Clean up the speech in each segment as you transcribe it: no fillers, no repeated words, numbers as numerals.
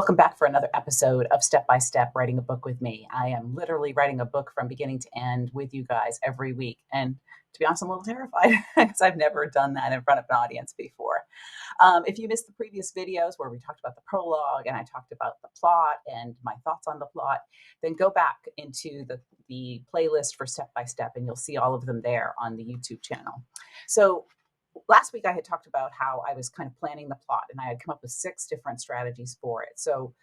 Welcome back for another episode of Step by Step Writing a Book with me. I am literally writing a book from beginning to end with you guys every week. And to be honest, I'm a little terrified because I've never done that in front of an audience before. If you missed the previous videos where we talked about the prologue and I talked about the plot and my thoughts on the plot, then go back into the playlist for Step by Step and you'll see all of them there on the YouTube channel. So last week I had talked about how I was kind of planning the plot and I had come up with 6 different strategies for it. So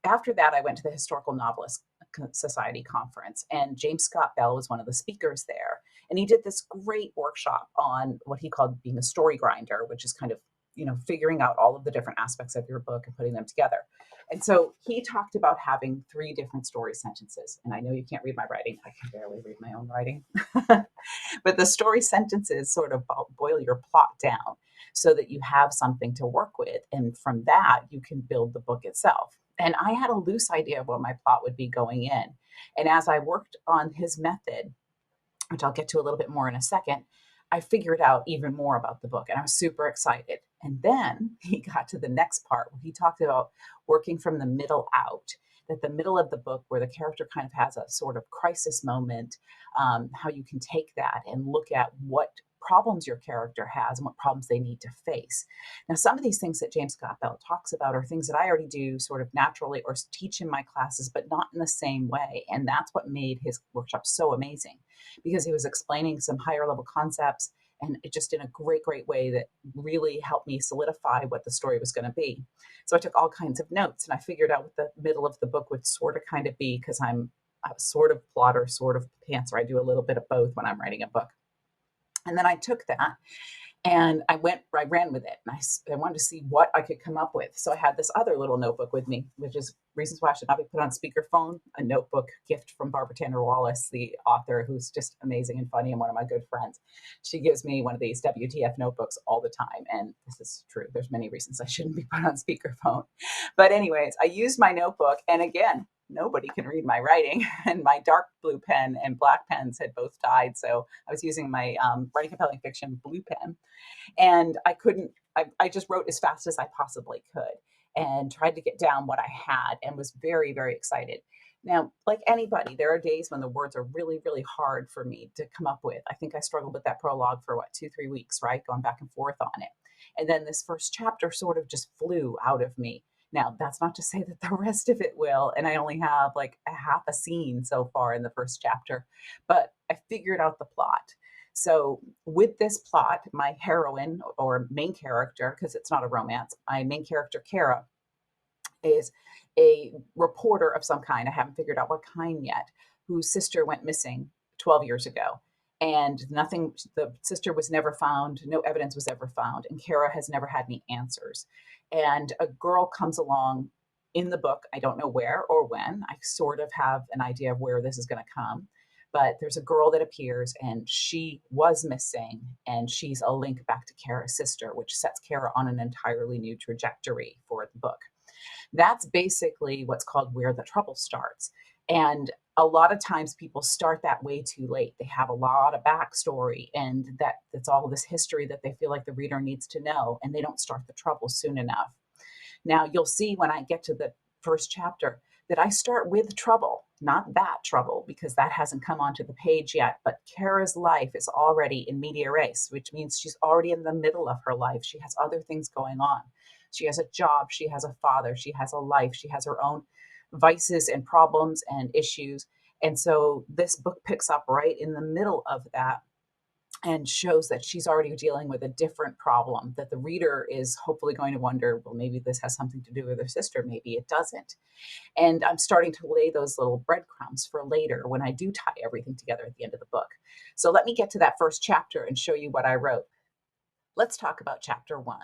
after that, I went to the Historical Novelist Society conference, and James Scott Bell was one of the speakers there. And he did this great workshop on what he called being a story grinder, which is kind of, figuring out all of the different aspects of your book and putting them together. And so he talked about having 3 different story sentences. And I know you can't read my writing. I can barely read my own writing. But the story sentences sort of boil your plot down so that you have something to work with. And from that, you can build the book itself. And I had a loose idea of what my plot would be going in. And as I worked on his method, which I'll get to a little bit more in a second, I figured out even more about the book and I was super excited. And then he got to the next part where he talked about working from the middle out, that the middle of the book where the character kind of has a sort of crisis moment, how you can take that and look at what problems your character has and what problems they need to face. Now, some of these things that James Scott Bell talks about are things that I already do sort of naturally or teach in my classes, but not in the same way. And that's what made his workshop so amazing, because he was explaining some higher level concepts and it just in a great way that really helped me solidify what the story was going to be. So I took all kinds of notes and I figured out what the middle of the book would sort of kind of be, because I'm a sort of plotter, sort of pantser. I do a little bit of both when I'm writing a book. And then I took that and I ran with it. And I wanted to see what I could come up with. So I had this other little notebook with me, which is Reasons Why I Should Not Be Put on Speakerphone, a notebook gift from Barbara Tanner Wallace, the author, who's just amazing and funny and one of my good friends. She gives me one of these WTF notebooks all the time. And this is true. There's many reasons I shouldn't be put on speakerphone. But anyways, I used my notebook. And again, nobody can read my writing, and my dark blue pen and black pens had both died. So I was using my Writing Compelling Fiction blue pen, and I just wrote as fast as I possibly could and tried to get down what I had and was very, very excited. Now, like anybody, there are days when the words are really, really hard for me to come up with. I think I struggled with that prologue for 2-3 weeks, right? Going back and forth on it. And then this first chapter sort of just flew out of me. Now, that's not to say that the rest of it will, and I only have like a half a scene so far in the first chapter, but I figured out the plot. So with this plot, my heroine or main character, because it's not a romance, my main character, Kara, is a reporter of some kind. I haven't figured out what kind yet, whose sister went missing 12 years ago. And the sister was never found, no evidence was ever found, and Kara has never had any answers. And a girl comes along in the book, I don't know where or when, I sort of have an idea of where this is going to come, but there's a girl that appears and she was missing and she's a link back to Kara's sister, which sets Kara on an entirely new trajectory for the book. That's basically what's called where the trouble starts. And a lot of times people start that way too late. They have a lot of backstory and that's all this history that they feel like the reader needs to know, and they don't start the trouble soon enough. Now, you'll see when I get to the first chapter that I start with trouble, not that trouble, because that hasn't come onto the page yet, but Kara's life is already in media res, which means she's already in the middle of her life. She has other things going on. She has a job, she has a father, she has a life, she has her own vices and problems and issues. And so this book picks up right in the middle of that and shows that she's already dealing with a different problem, that the reader is hopefully going to wonder, well, maybe this has something to do with her sister, maybe it doesn't. And I'm starting to lay those little breadcrumbs for later when I do tie everything together at the end of the book. So let me get to that first chapter and show you what I wrote. Let's talk about chapter 1.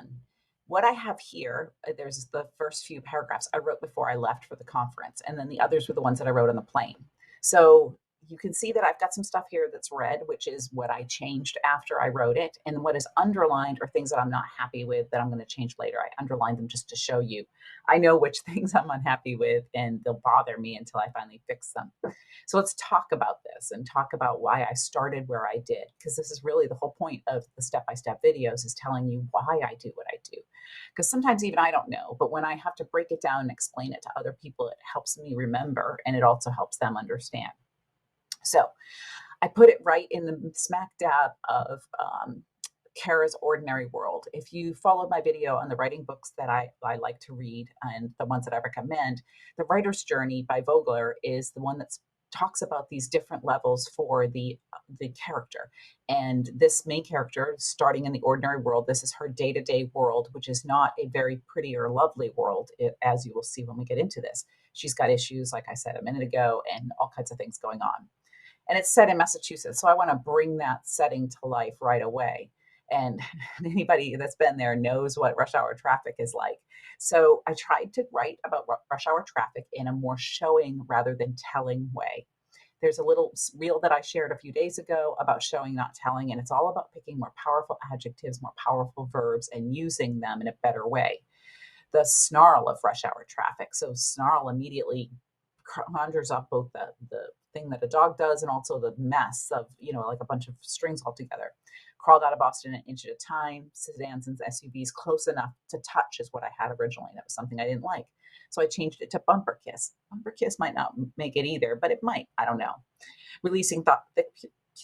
What I have here, there's the first few paragraphs I wrote before I left for the conference, and then the others were the ones that I wrote on the plane. So you can see that I've got some stuff here that's red, which is what I changed after I wrote it. And what is underlined are things that I'm not happy with that I'm going to change later. I underlined them just to show you. I know which things I'm unhappy with, and they'll bother me until I finally fix them. So let's talk about this and talk about why I started where I did, because this is really the whole point of the step-by-step videos, is telling you why I do what I do. Because sometimes even I don't know, but when I have to break it down and explain it to other people, it helps me remember, and it also helps them understand. So I put it right in the smack dab of Kara's ordinary world. If you followed my video on the writing books that I like to read and the ones that I recommend, The Writer's Journey by Vogler is the one that talks about these different levels for the character. And this main character, starting in the ordinary world, this is her day-to-day world, which is not a very pretty or lovely world, as you will see when we get into this. She's got issues, like I said a minute ago, and all kinds of things going on. And it's set in Massachusetts. So I want to bring that setting to life right away. And anybody that's been there knows what rush hour traffic is like. So I tried to write about rush hour traffic in a more showing rather than telling way. There's a little reel that I shared a few days ago about showing, not telling, and it's all about picking more powerful adjectives, more powerful verbs, and using them in a better way. The snarl of rush hour traffic. So snarl immediately conjures up both the thing that a dog does and also the mess of, like a bunch of strings all together. Crawled out of Boston an inch at a time, sedans and SUVs close enough to touch is what I had originally. That was something I didn't like. So I changed it to bumper kiss. Bumper kiss might not make it either, but it might. I don't know. Releasing thick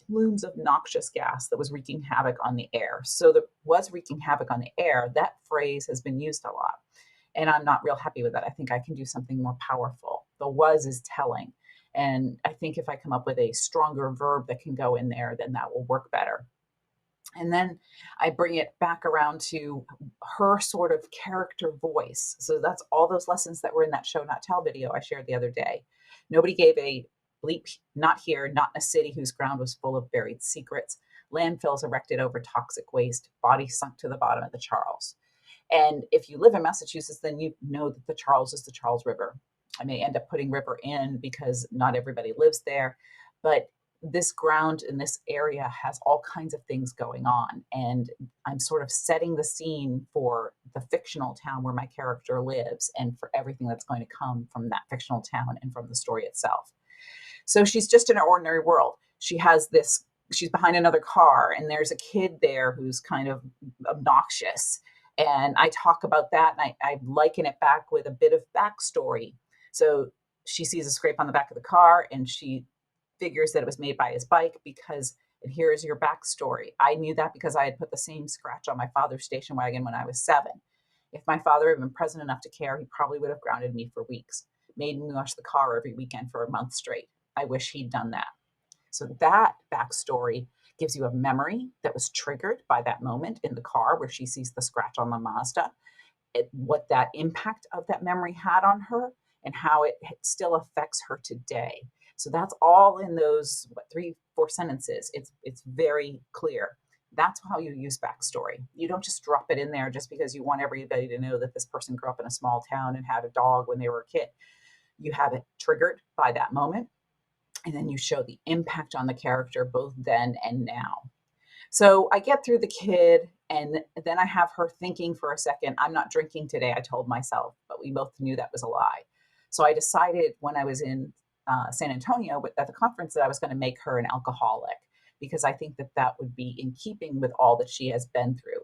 plumes of noxious gas that was wreaking havoc on the air. So that was wreaking havoc on the air. That phrase has been used a lot. And I'm not real happy with that. I think I can do something more powerful. The was is telling. And I think if I come up with a stronger verb that can go in there, then that will work better. And then I bring it back around to her sort of character voice. So that's all those lessons that were in that show, not tell video I shared the other day. Nobody gave a bleep, not here, not in a city whose ground was full of buried secrets, landfills erected over toxic waste, bodies sunk to the bottom of the Charles. And if you live in Massachusetts, then you know that the Charles is the Charles River. I may end up putting river in because not everybody lives there, but this ground in this area has all kinds of things going on. And I'm sort of setting the scene for the fictional town where my character lives and for everything that's going to come from that fictional town and from the story itself. So she's just in an ordinary world. She's behind another car and there's a kid there who's kind of obnoxious. And I talk about that and I liken it back with a bit of backstory. So she sees a scrape on the back of the car and she figures that it was made by his bike because, and here's your backstory. I knew that because I had put the same scratch on my father's station wagon when I was 7. If my father had been present enough to care, he probably would have grounded me for weeks, made me wash the car every weekend for a month straight. I wish he'd done that. So that backstory gives you a memory that was triggered by that moment in the car where she sees the scratch on the Mazda, what that impact of that memory had on her and how it still affects her today. So that's all in those 3-4 sentences. It's very clear. That's how you use backstory. You don't just drop it in there just because you want everybody to know that this person grew up in a small town and had a dog when they were a kid. You have it triggered by that moment, and then you show the impact on the character both then and now. So I get through the kid, and then I have her thinking for a second, I'm not drinking today, I told myself, but we both knew that was a lie. So I decided when I was in San Antonio at the conference that I was going to make her an alcoholic because I think that that would be in keeping with all that she has been through.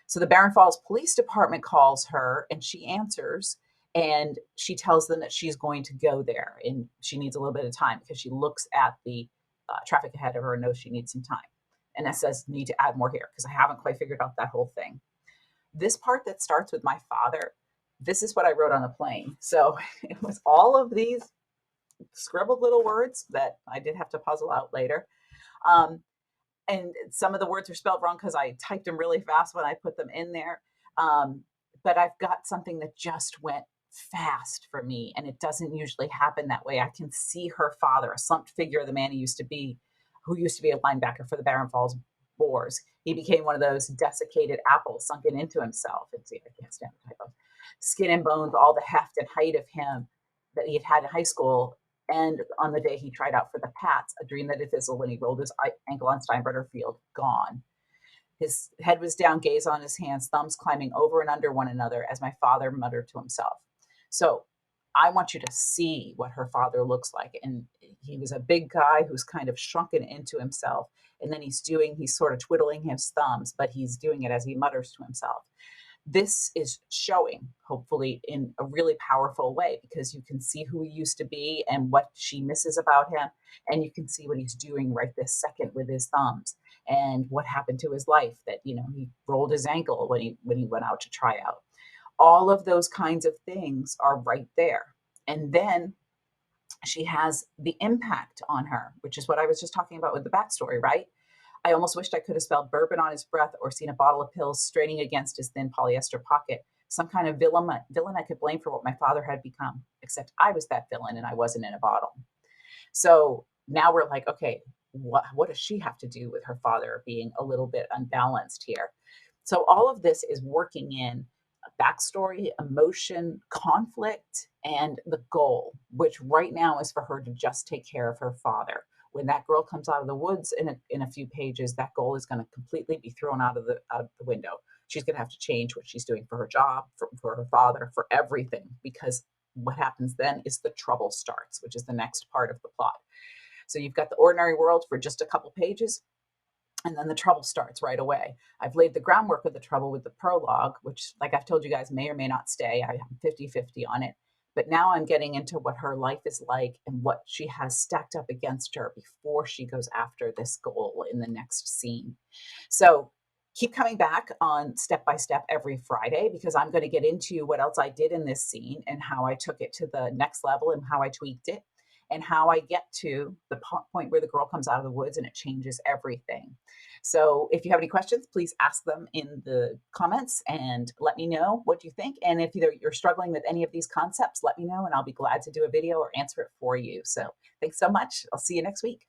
So the Barron Falls Police Department calls her and she answers and she tells them that she's going to go there and she needs a little bit of time because she looks at the traffic ahead of her and knows she needs some time. And that says need to add more here because I haven't quite figured out that whole thing. This part that starts with my father, this is what I wrote on the plane. So it was all of these scribbled little words that I did have to puzzle out later. And some of the words are spelled wrong because I typed them really fast when I put them in there. But I've got something that just went fast for me, and it doesn't usually happen that way. I can see her father, a slumped figure of the man who used to be a linebacker for the Barron Falls Boars. He became one of those desiccated apples sunken into himself. And see, I can't stand the type of skin and bones, all the heft and height of him that he had had in high school And on the day he tried out for the Pats, a dream that had fizzled when he rolled his ankle on Steinbrenner Field, gone. His head was down, gaze on his hands, thumbs climbing over and under one another as my father muttered to himself. So I want you to see what her father looks like. And he was a big guy who's kind of shrunken into himself. And then he's sort of twiddling his thumbs, but he's doing it as he mutters to himself. This is showing, hopefully, in a really powerful way, because you can see who he used to be and what she misses about him. And you can see what he's doing right this second with his thumbs and what happened to his life, that, he rolled his ankle when he went out to try out. All of those kinds of things are right there. And then she has the impact on her, which is what I was just talking about with the backstory, right? I almost wished I could have smelled bourbon on his breath or seen a bottle of pills straining against his thin polyester pocket. Some kind of villain I could blame for what my father had become, except I was that villain and I wasn't in a bottle. So now we're like, okay, what does she have to do with her father being a little bit unbalanced here? So all of this is working in a backstory, emotion, conflict, and the goal, which right now is for her to just take care of her father. When that girl comes out of the woods in a few pages, that goal is going to completely be thrown out of the window. She's going to have to change what she's doing for her job, for her father, for everything, because what happens then is the trouble starts, which is the next part of the plot. So you've got the ordinary world for just a couple pages, and then the trouble starts right away. I've laid the groundwork of the trouble with the prologue, which, like I've told you guys, may or may not stay. I am 50-50 on it. But now I'm getting into what her life is like and what she has stacked up against her before she goes after this goal in the next scene. So keep coming back on Step by Step every Friday, because I'm going to get into what else I did in this scene and how I took it to the next level and how I tweaked it and how I get to the point where the girl comes out of the woods and it changes everything. So if you have any questions, please ask them in the comments and let me know what you think. And if you're struggling with any of these concepts, let me know and I'll be glad to do a video or answer it for you. So thanks so much. I'll see you next week.